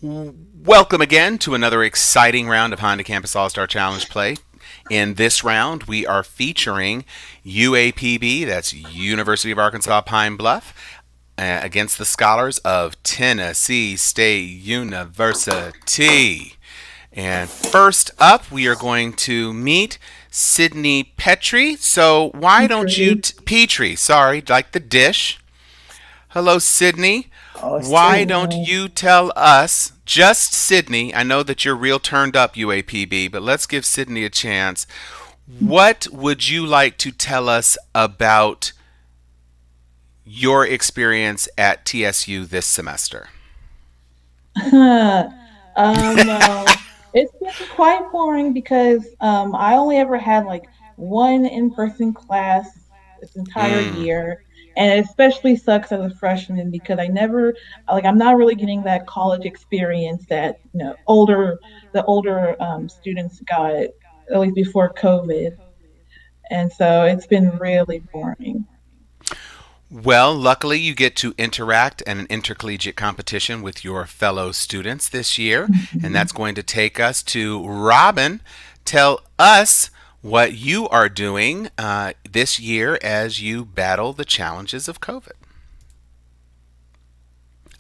Welcome again to another exciting round of Honda Campus All-Star Challenge play. In this round, we are featuring UAPB, that's University of Arkansas Pine Bluff, against the Scholars of Tennessee State University. And first up, we are going to meet Sydney Petrie. So why don't you... Petrie. Petrie, sorry, like the dish. Hello, Sydney. Oh, Why don't Sydney. you tell us, just Sydney, I know that you're real turned up, UAPB, but let's give Sydney a chance. What would you like to tell us about your experience at TSU this semester? Well, it's been quite boring because I only ever had like one in-person class this entire Mm. year, and it especially sucks as a freshman because I'm not really getting that college experience that the older students got at least before COVID, and so it's been really boring. Well, luckily you get to interact in an intercollegiate competition with your fellow students this year, and that's going to take us to Robin. Tell us what you are doing this year as you battle the challenges of COVID.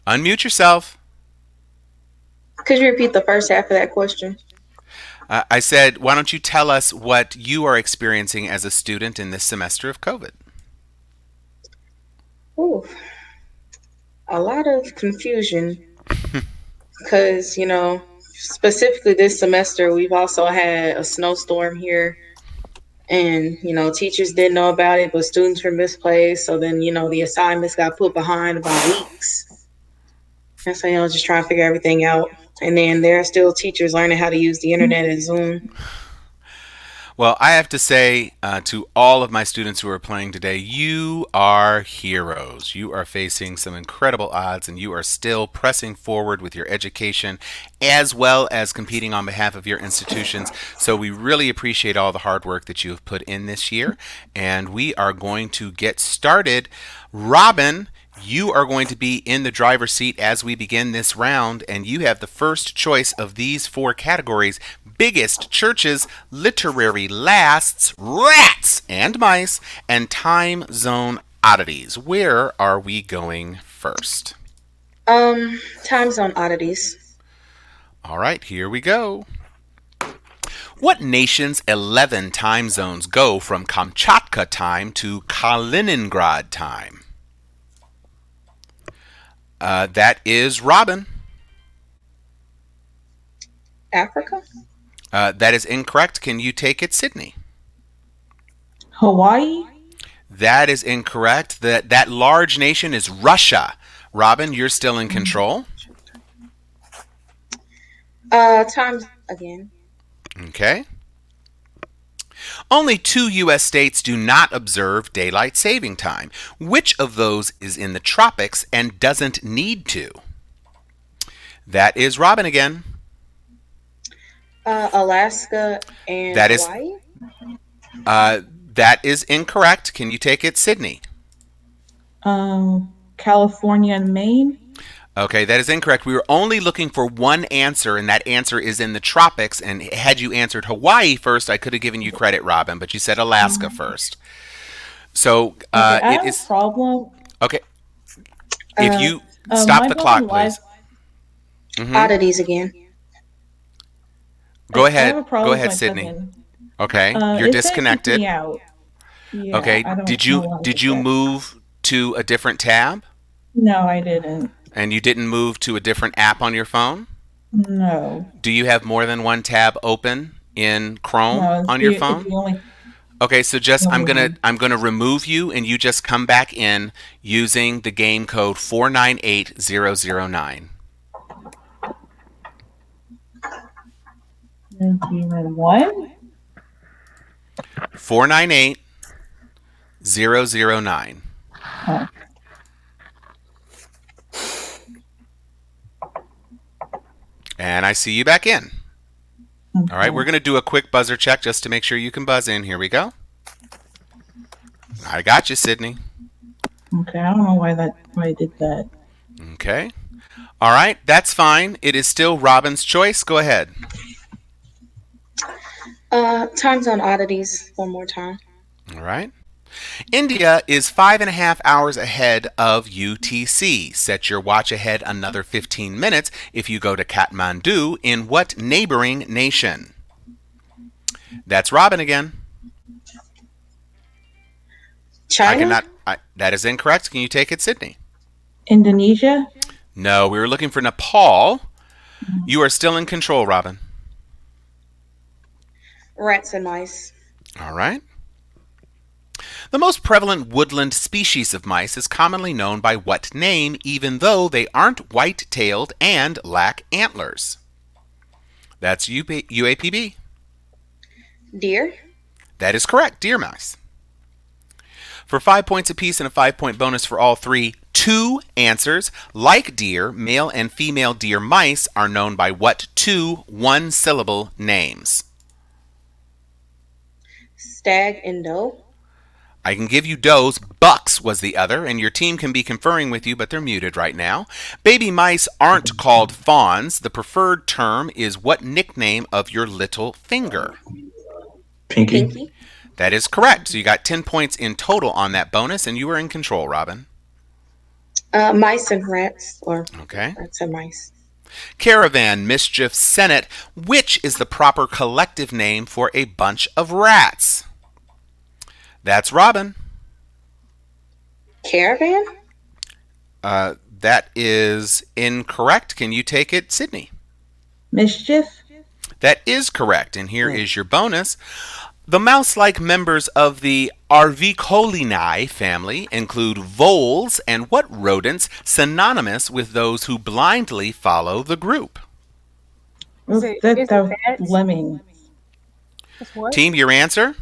Unmute yourself. Could you repeat the first half of that question? I said, why don't you tell us what you are experiencing as a student in this semester of COVID? Ooh, a lot of confusion because, specifically this semester, we've also had a snowstorm here. And, teachers didn't know about it, but students were misplaced. So then, the assignments got put behind about weeks. And so, just trying to figure everything out. And then there are still teachers learning how to use the internet and Zoom. Well, I have to say to all of my students who are playing today, you are heroes. You are facing some incredible odds and you are still pressing forward with your education as well as competing on behalf of your institutions. So we really appreciate all the hard work that you have put in this year. And we are going to get started. Robin, you are going to be in the driver's seat as we begin this round, and you have the first choice of these four categories: biggest churches, literary lasts, rats and mice, and time zone oddities. Where are we going first? Time zone oddities. All right, here we go. What nation's 11 time zones go from Kamchatka time to Kaliningrad time? That is Robin. Africa? That is incorrect. Can you take it, Sydney? Hawaii? That is incorrect. That large nation is Russia. Robin, you're still in control. Time again. Okay. Only 2 U.S. states do not observe daylight saving time. Which of those is in the tropics and doesn't need to? That is Robin again. Alaska and That is Hawaii? that is incorrect. Can you take it, Sydney? California and Maine. Okay, that is incorrect. We were only looking for one answer, and that answer is in the tropics. And had you answered Hawaii first, I could have given you credit, Robin, but you said Alaska first. So Okay, I it have a is problem. okay. If Uh, you stop my the phone clock, live. please. Hmm. Oddities again. Go I have ahead. a problem Go with ahead, my Sydney. cousin. Okay, you're It's gonna kick disconnected. me out. Yeah, Okay, I don't did know you why did like you that. move to a different tab, No, I didn't. and you didn't move to a different app on your phone? No, Do you have more than one tab open in Chrome no, on your it's phone? Okay, so the just only one. I'm gonna remove you, and you just come back in using the game code 498009. 001. 498009. Oh, And I see you back in. All right, we're okay. going to do a quick buzzer check just to make sure you can buzz in. Here we go. I got you, Sydney. Okay, I don't know why I did that. Okay. All right, that's fine. It is still Robin's choice. Go ahead. Time zone oddities. One more time. All right. India is 5.5 hours ahead of UTC. Set your watch ahead another 15 minutes if you go to Kathmandu in what neighboring nation? That's Robin again. I China. cannot. That is incorrect. Can you take it, Sydney? Indonesia. No, we were looking for Nepal. You are still in control, Robin. Rats and mice. All right. The most prevalent woodland species of mice is commonly known by what name, even though they aren't white-tailed and lack antlers? That's UAPB. Deer. That is correct, deer mice. For 5 points apiece and a 5-point bonus for all three, two answers. Like deer, male and female deer mice are known by what two one-syllable names? Stag and doe. I can give you does. Bucks was the other, and your team can be conferring with you, but they're muted right now. Baby mice aren't called fawns. The preferred term is what nickname of your little finger? Pinky. Pinky. That is correct. So you got 10 points in total on that bonus, and you were in control, Robin. Mice and rats, or Okay. rats and mice. Caravan, mischief, senate. Which is the proper collective name for a bunch of rats? That's Robin. Caravan. That is incorrect. Can you take it, Sydney? Mischief. That is correct. And here is your bonus. The mouse-like members of the Arvicolinae family include voles and what rodents synonymous with those who blindly follow the group? Lemmings. What? Team, your answer?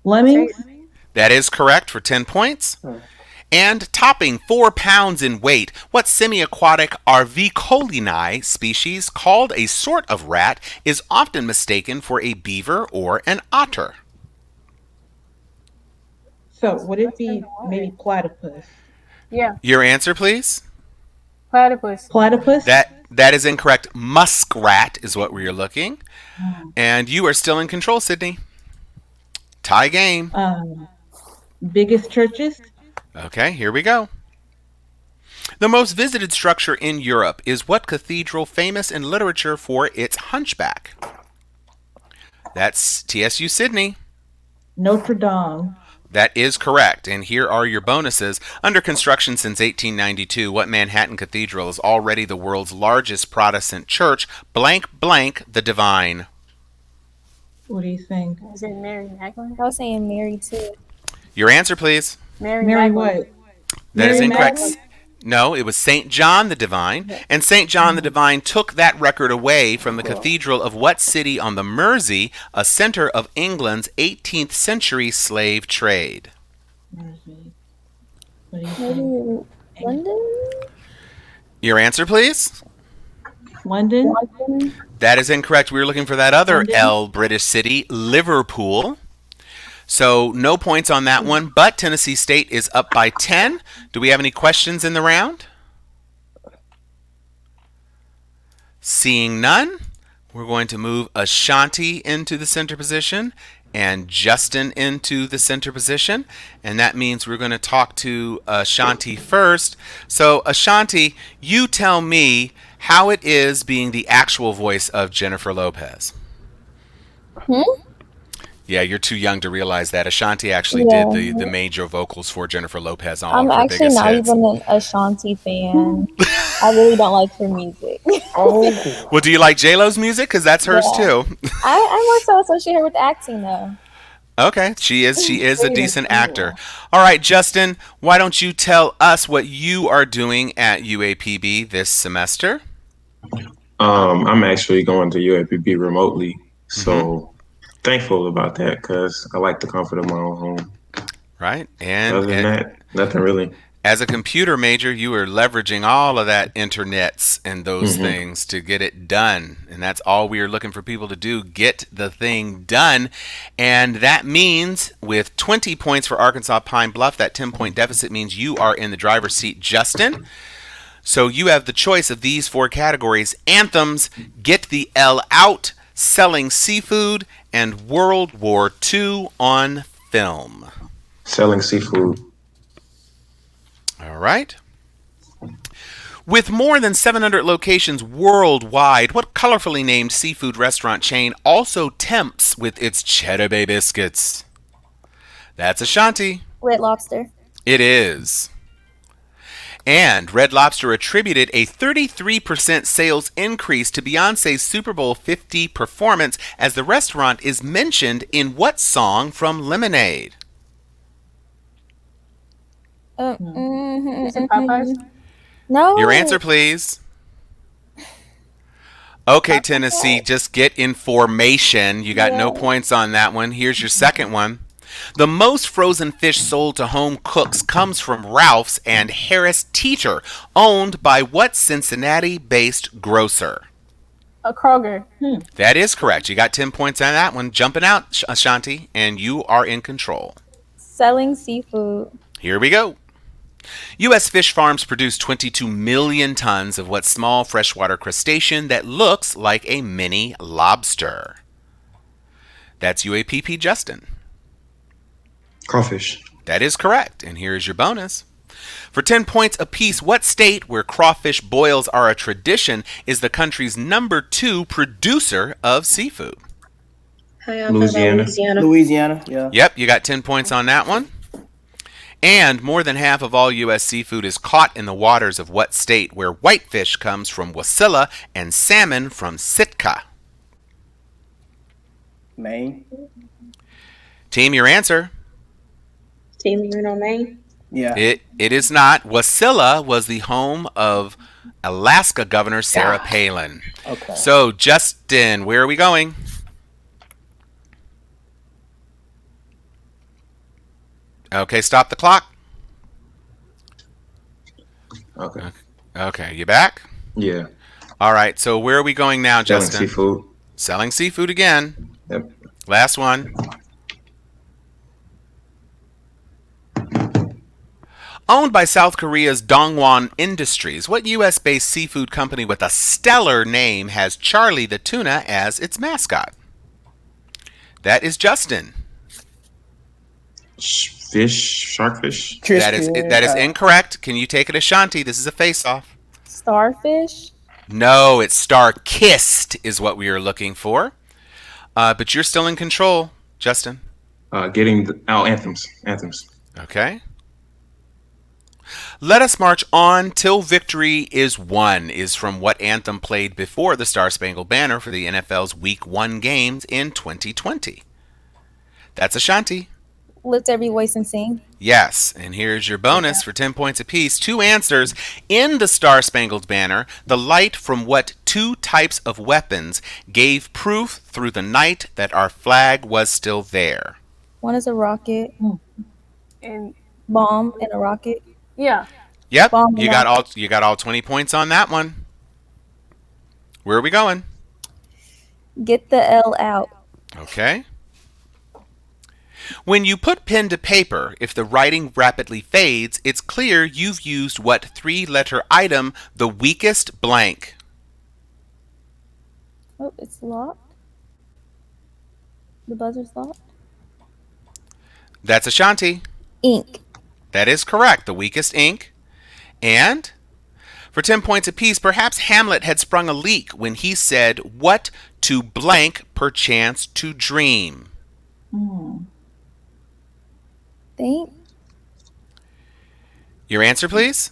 Lemmings. That is correct for 10 points. And topping 4 pounds in weight, what semi-aquatic Arvicolinae species called a sort of rat is often mistaken for a beaver or an otter? So would it be maybe platypus? Yeah, Your answer, please? platypus. Platypus? That is incorrect. Muskrat is what we are looking. And you are still in control, Sydney. Tie game. Biggest churches? Okay, here we go. The most visited structure in Europe is what cathedral famous in literature for its hunchback? That's TSU Sydney. Notre Dame. That is correct. And here are your bonuses. Under construction since 1892, what Manhattan Cathedral is already the world's largest Protestant church? Blank blank the divine. What do you think? Is it Mary Magdalene? I was saying Mary too. Your answer, please. Mary Mary Magdalene. what? That is Mary incorrect. Magdalene? No, it was St. John the Divine. And St. John the Divine took that record away from the cathedral of what city on the Mersey, a center of England's 18th century slave trade? What do you think? Maybe London? Your answer, please? London? London? That is incorrect. We were looking for that other London? L British city, Liverpool. So no points on that one, but Tennessee State is up by 10. Do we have any questions in the round? Seeing none, we're going to move Ashanti into the center position and Justin into the center position. And that means we're going to talk to Ashanti first. So Ashanti, you tell me how it is being the actual voice of Jennifer Lopez. Yeah, you're too young to realize that. Ashanti actually did the major vocals for Jennifer Lopez on all I'm of her actually biggest not hits. even an Ashanti fan. I really don't like her music. Well, do you like J-Lo's music? Because that's hers Yeah. too. I more so associate her with acting though. Okay, she is a decent actor. All right, Justin, why don't you tell us what you are doing at UAPB this semester? I'm actually going to UAPB remotely, so thankful about that because I like the comfort of my own home. Right, Other than and that, nothing really. as a computer major, you are leveraging all of that internets and those things to get it done. And that's all we are looking for people to do, get the thing done. And that means with 20 points for Arkansas Pine Bluff, that 10-point deficit means you are in the driver's seat, Justin. So you have the choice of these four categories: anthems, Get the L Out, Selling Seafood, and World War II on Film. Selling seafood. All right. With more than 700 locations worldwide, what colorfully named seafood restaurant chain also tempts with its Cheddar Bay biscuits? That's Ashanti. Red Lobster. It is. And Red Lobster attributed a 33% sales increase to Beyonce's Super Bowl 50 performance, as the restaurant is mentioned in what song from Lemonade? Is it Popeyes? No. Your answer, please. Okay, Tennessee, just get information. You got no Yeah. points on that one. Here's your second one. The most frozen fish sold to home cooks comes from Ralph's and Harris Teeter, owned by what Cincinnati-based grocer? A Kroger. That is correct. You got 10 points on that one. Jumping out, Ashanti, and you are in control. Selling seafood. Here we go. U.S. fish farms produce 22 million tons of what small freshwater crustacean that looks like a mini lobster? That's UAPP Justin. Crawfish. That is correct. And here is your bonus. For 10 points apiece, what state, where crawfish boils are a tradition, is the country's number 2 producer of seafood? Louisiana. Louisiana, yeah. Yep, you got 10 points on that one. And more than half of all U.S. seafood is caught in the waters of what state, where whitefish comes from Wasilla and salmon from Sitka? Maine, Team, your answer. Team, you know Maine. yeah. It is not. Wasilla was the home of Alaska Governor Sarah Palin. Okay. So, Justin, where are we going? Okay, stop the clock. Okay. Okay, you back? Yeah. All right, so where are we going now, Selling Justin? seafood. Selling seafood again. Yep. Last one. Owned by South Korea's Dongwon Industries, what U.S.-based seafood company with a stellar name has Charlie the tuna as its mascot? That is Justin. Fish, sharkfish. That is incorrect. Can you take it, Ashanti? This is a face-off. Starfish. No, it's star-kissed is what we are looking for. But you're still in control, Justin. Getting the anthems. Anthems. Okay. Let Us March On Till Victory Is Won is from what anthem played before the Star-Spangled Banner for the NFL's Week 1 games in 2020? That's Ashanti. Lift every voice and sing. Yes, and here's your bonus for 10 points apiece. 2 answers. In the Star-Spangled Banner, the light from what 2 types of weapons gave proof through the night that our flag was still there? One is a rocket. And Bomb and a rocket. yeah. Yep, Bomb you got all 20 points on that one. Where are we going? Get the L out. Okay. When you put pen to paper, if the writing rapidly fades, it's clear you've used what 3-letter item, the weakest blank? Oh, it's locked. The buzzer's locked. That's Ashanti. Ink. That is correct, the weakest ink. And for 10 points apiece, perhaps Hamlet had sprung a leak when he said, what to blank perchance to dream? Think. Your answer, please?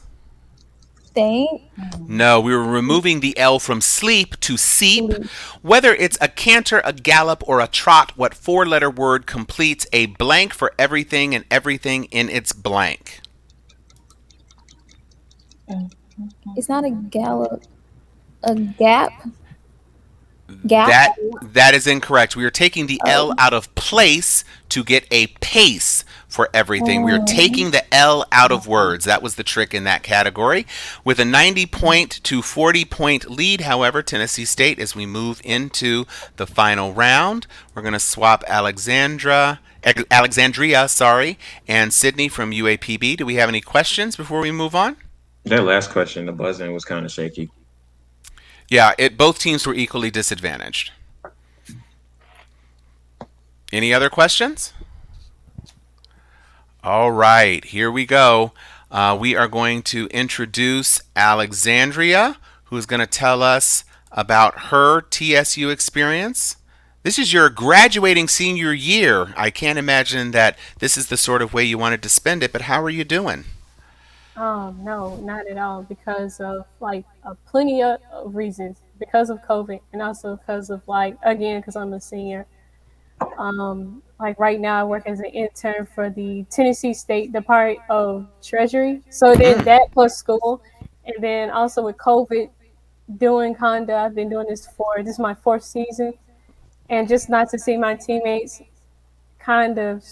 Think. No, we were removing the L from sleep to seep. Whether it's a canter, a gallop, or a trot, what 4-letter word completes a blank for everything and everything in its blank? It's not a gallop. A gap. Gap. That is incorrect. We are taking the L out of place to get a pace for everything. We are taking the L out of words. That was the trick in that category. With a 90-point to 40-point lead, however, Tennessee State, as we move into the final round, we're going to swap Alexandria, and Sydney from UAPB. Do we have any questions before we move on? That last question, the buzzing was kind of shaky. Yeah, both teams were equally disadvantaged. Any other questions? All right, here we go. We are going to introduce Alexandria, who's going to tell us about her TSU experience. This is your graduating senior year. I can't imagine that this is the sort of way you wanted to spend it, but how are you doing? No, not at all. Because of like plenty of reasons. Because of COVID, and also because of like again, because I'm a senior. Like right now, I work as an intern for the Tennessee State Department of Treasury. So then Mm. that plus school, and then also with COVID, doing Conda. I've been doing this is my fourth season, and just not to see my teammates, kind of,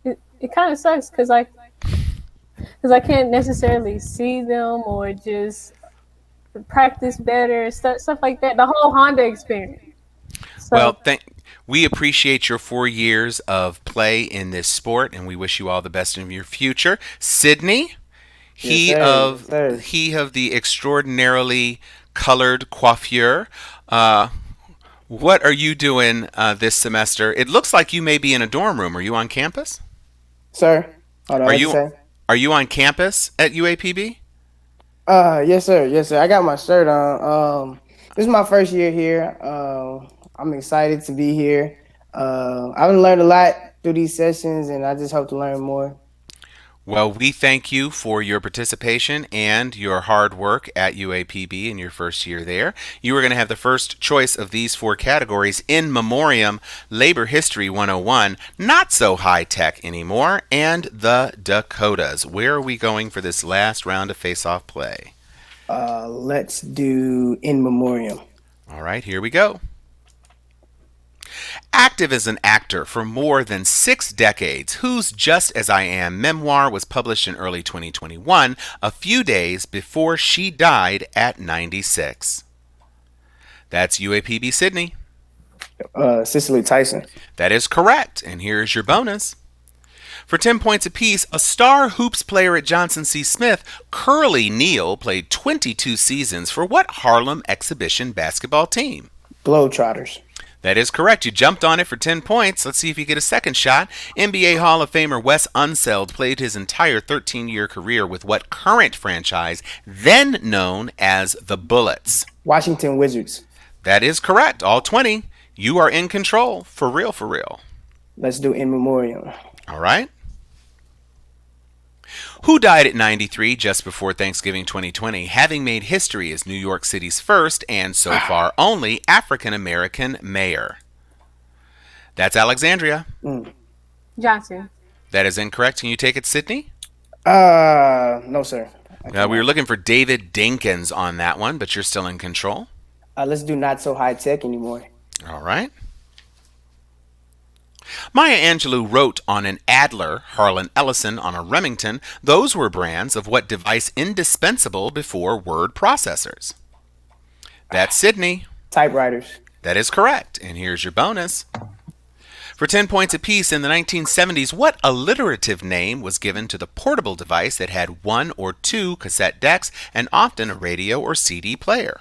it kind of sucks because I can't necessarily see them or just practice better, stuff like that. The whole Honda experience. Well, So we appreciate your 4 years of play in this sport, and we wish you all the best in your future. Sydney, Yes, he sir. Yes, of sir. he of the extraordinarily colored coiffure. What are you doing this semester? It looks like you may be in a dorm room. Are you on campus? Sir. Hold on, Are what you you say? are you on campus at UAPB? Yes, sir. Yes, sir. I got my shirt on. This is my first year here. I'm excited to be here. I've learned a lot through these sessions, and I just hope to learn more. Well, we thank you for your participation and your hard work at UAPB in your first year there. You are going to have the first choice of these four categories: in memoriam, labor history 101, not so high tech anymore, and the Dakotas. Where are we going for this last round of face-off play? Let's do in memoriam. All right, here we go. Active as an actor for more than 6 decades, whose Just As I Am memoir was published in early 2021, a few days before she died at 96. That's UAPB Sydney. Cicely Tyson. That is correct, and here's your bonus. For 10 points apiece, a star hoops player at Johnson C. Smith, Curly Neal, played 22 seasons for what Harlem exhibition basketball team? Globetrotters. That is correct. You jumped on it for 10 points. Let's see if you get a second shot. NBA Hall of Famer Wes Unseld played his entire 13-year career with what current franchise, then known as the Bullets? Washington Wizards. That is correct. All 20. You are in control. For real, for real. Let's do in memoriam. All right. Who died at 93 just before Thanksgiving 2020, having made history as New York City's first and so far only African American mayor? That's Alexandria. Johnson. That is incorrect. Can you take it, Sydney? No, sir. We were looking for David Dinkins on that one, but you're still in control. Let's do not so high tech anymore. All right. Maya Angelou wrote on an Adler, Harlan Ellison on a Remington. Those were brands of what device indispensable before word processors? That's Sydney. Typewriters. That is correct. And here's your bonus. For 10 points apiece, in the 1970s, what alliterative name was given to the portable device that had one or two cassette decks and often a radio or CD player?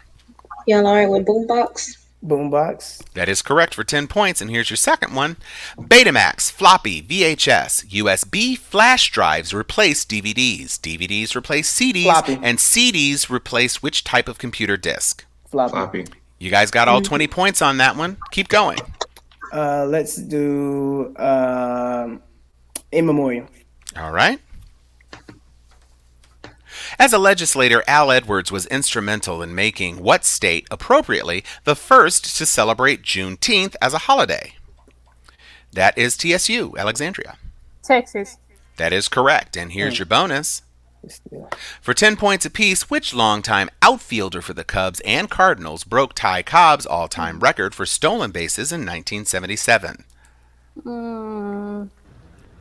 Y'all all right with boombox? Boombox. That is correct for 10 points, and here's your second one. Betamax, floppy, VHS, USB flash drives replace DVDs. DVDs replace CDs, Floppy. and CDs replace which type of computer disk? Floppy. Floppy. You guys got all 20 points on that one. Keep going. Let's do in memoriam. All right. As a legislator, Al Edwards was instrumental in making what state, appropriately, the first to celebrate Juneteenth as a holiday? That is TSU, Alexandria. Texas. That is correct, and here's your bonus. For 10 points apiece, which longtime outfielder for the Cubs and Cardinals broke Ty Cobb's all-time record for stolen bases in 1977?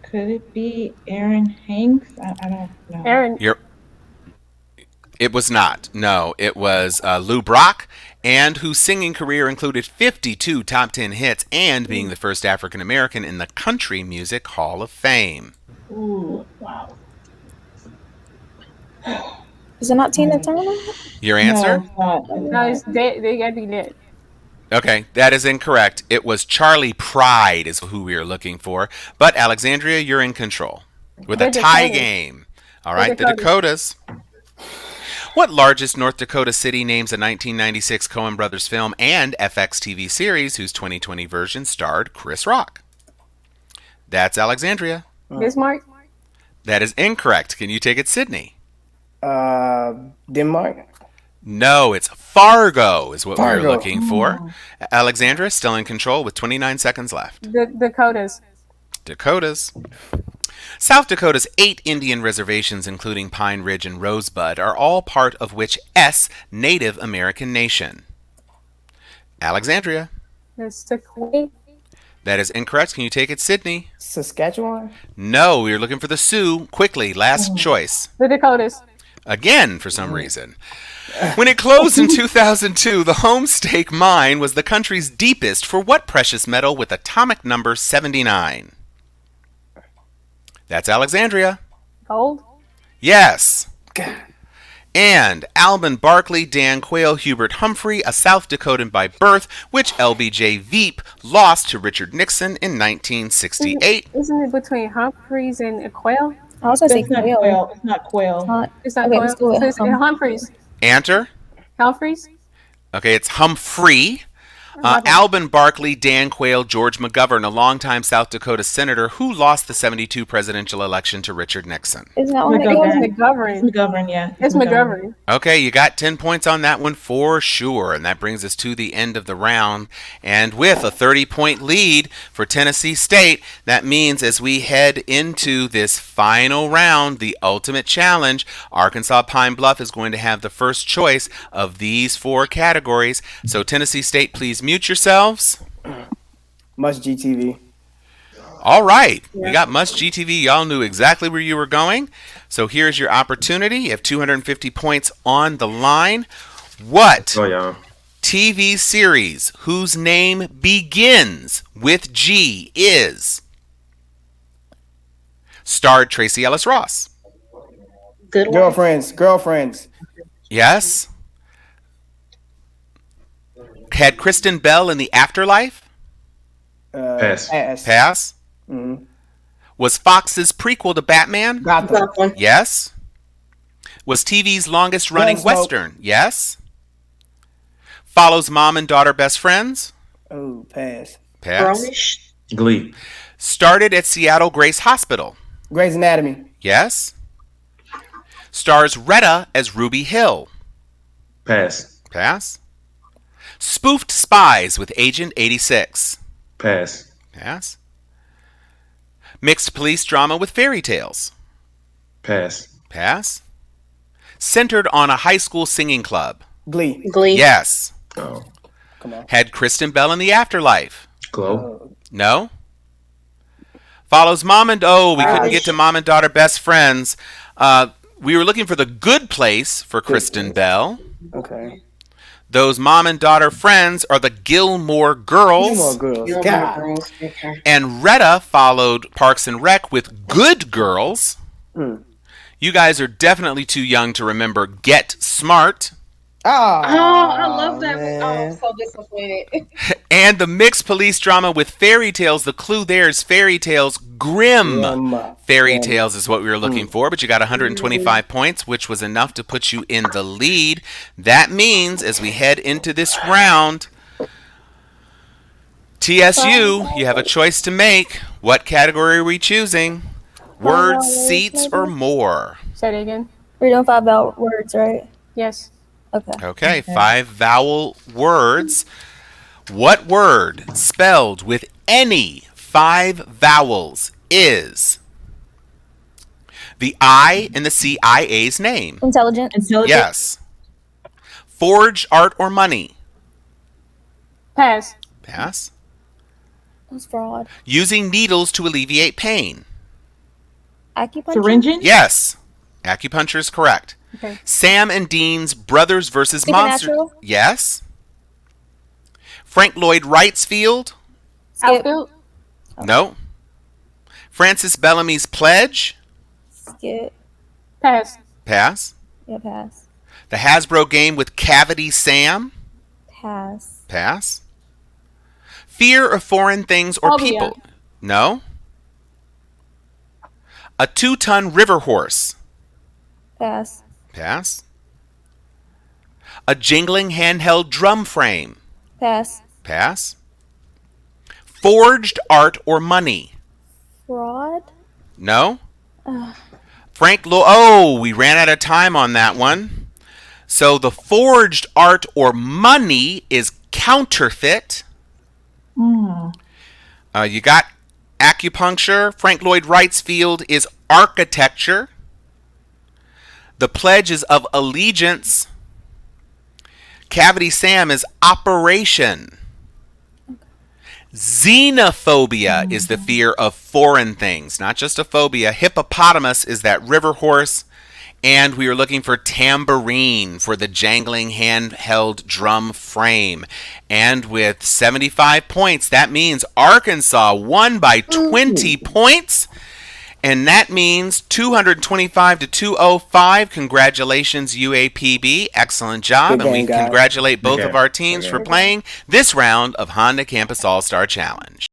Could it be Aaron Hanks? I don't know. Aaron. It was not. No, it was Lou Brock, and whose singing career included 52 top 10 hits and being the first African American in the Country Music Hall of Fame. Ooh, wow. Is it not Tina Turner? Your No, answer? it's not. No, it's dead. They gotta be dead. Okay, that is incorrect. It was Charlie Pride is who we are looking for. But Alexandria, you're in control with a The tie Dakotas. game. All The right, the Dakotas. Dakotas. What largest North Dakota city names a 1996 Coen Brothers film and FX TV series whose 2020 version starred Chris Rock? That's Alexandria. Bismarck. That is incorrect. Can you take it, Sydney? Denmark. No, it's Fargo is what we were Fargo. looking for. Alexandra still in control with 29 seconds left. The Dakotas. Dakotas. South Dakota's 8 Indian reservations, including Pine Ridge and Rosebud, are all part of which Native American nation? Alexandria. The Sequoia. That is incorrect. Can you take it, Sydney? Saskatchewan. No, we are looking for the Sioux. Quickly, last choice. The Dakotas. Again, for some reason. When it closed in 2002, the Homestake mine was the country's deepest for what precious metal with atomic number 79? That's Alexandria. Gold. Yes. And Alban Barkley, Dan Quayle, Hubert Humphrey, a South Dakotan by birth, which LBJ Veep lost to Richard Nixon in 1968. Isn't it between Humphreys and Quayle? I was gonna say It's not Quail. quail. It's not quail. It's not Okay, Quayle. let's do it. So it's Humphreys. Answer? Humphreys. Okay, it's Humphrey. Alban Barkley, Dan Quayle, George McGovern, a longtime South Dakota senator who lost the 72 presidential election to Richard Nixon. Isn't that one? McGovern. That McGovern. It's McGovern, yeah. It's McGovern. Okay, you got 10 points on that one for sure. And that brings us to the end of the round. And with a 30-point lead for Tennessee State, that means as we head into this final round, the ultimate challenge, Arkansas Pine Bluff is going to have the first choice of these 4 categories. So Tennessee State, please mute yourselves. Must GTV. All right. We got Must GTV. Y'all knew exactly where you were going. So here's your opportunity. You have 250 points on the line. What Oh yeah. TV series whose name begins with G is starred Tracy Ellis Ross? Good one. Girlfriends. Yes. Had Kristen Bell in the afterlife? Pass. Pass. Mm-hmm. Was Fox's prequel to Batman? Gotham. That one. Yes. Was TV's longest running Gunsmoke. Western? Yes. Follows mom and daughter best friends? Oh, pass. Pass. Grownish. Glee. Started at Seattle Grace Hospital? Grey's Anatomy. Yes. Stars Retta as Ruby Hill? Pass. Pass. Spoofed spies with Agent 86? Pass. Pass. Mixed police drama with fairy tales? Pass. Pass. Centered on a high school singing club? Glee. Glee. Yes. Oh. Come on. Had Kristen Bell in the afterlife? Glow. No. Follows mom and we couldn't get to mom and daughter best friends. We were looking for the good place for Kristen Bell. Okay. Those mom and daughter friends are the Gilmore Girls. Gilmore Girls. Gilmore God. Girls. Okay. And Retta followed Parks and Rec with Good Girls. Mm. You guys are definitely too young to remember Get Smart. Oh, I love that. man. Oh, I'm so disappointed. And the mixed police drama with fairy tales. The clue there is fairy tales. Grim fairy tales is what we were looking for, but you got 125 points, which was enough to put you in the lead. That means as we head into this round, TSU, you have a choice to make. What category are we choosing? Words, seats, or more? Say it again. We're doing 5 vowel words, right? Yes. Okay. Okay, 5 vowel words. What word spelled with any 5 vowels is the I in the CIA's name? Intelligent. Yes. Forge, art, or money? Pass. Pass. What's fraud? Using needles to alleviate pain? Acupuncture. Syringing? Yes. Acupuncture is correct. Okay. Sam and Dean's Brothers versus Monsters? Supernatural? Yes. Frank Lloyd Wright's Field? Skip. Outfield. No. Francis Bellamy's Pledge? Skip. Pass. Pass. Yeah, pass. The Hasbro game with Cavity Sam? Pass. Pass. Fear of foreign things or Phobia. people? No. A 2-ton river horse? Pass. Pass. A jingling handheld drum frame? Pass. Pass. Forged art or money? Fraud. No. Ugh. Oh, we ran out of time on that one. So the forged art or money is counterfeit. Mm. You got acupuncture. Frank Lloyd Wright's field is architecture. The Pledge is of Allegiance. Cavity Sam is operation. Xenophobia is the fear of foreign things, not just a phobia. Hippopotamus is that river horse. And we were looking for tambourine for the jangling handheld drum frame. And with 75 points, that means Arkansas won by 20 points. And that means 225 to 205. Congratulations, UAPB. Excellent job. Good And we game, guys. congratulate both Good of game. our teams Good for game. playing this round of Honda Campus All-Star Challenge.